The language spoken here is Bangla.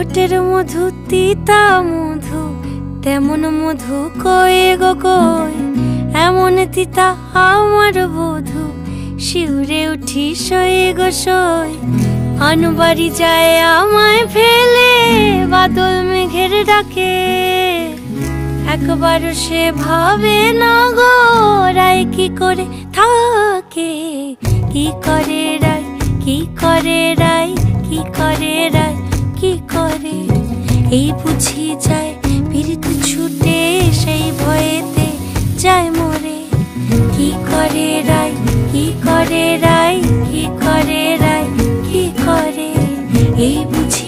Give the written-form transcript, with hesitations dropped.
ঠোঁটের মধু তিতা মধু, তেমন মধু কয়ে গো কই, এমন তিতা আমার বধূ, শিউরে উঠি সয়ে গো সই। আনবাড়ি যায় আমায় ফেলে বাদল মেঘের ডাকে, একবারও সে ভাবে না গো রায় কি করে থাকে। কি করে রায়, কি করে রায়, কি করে রায়, কি করে, এই বুঝি যায় পীড়িত ছুটে সেই ভয়েতে যায় মরে। কি করে রায়, কি করে রায়, কি করে রায়, কি করে, এই বুঝি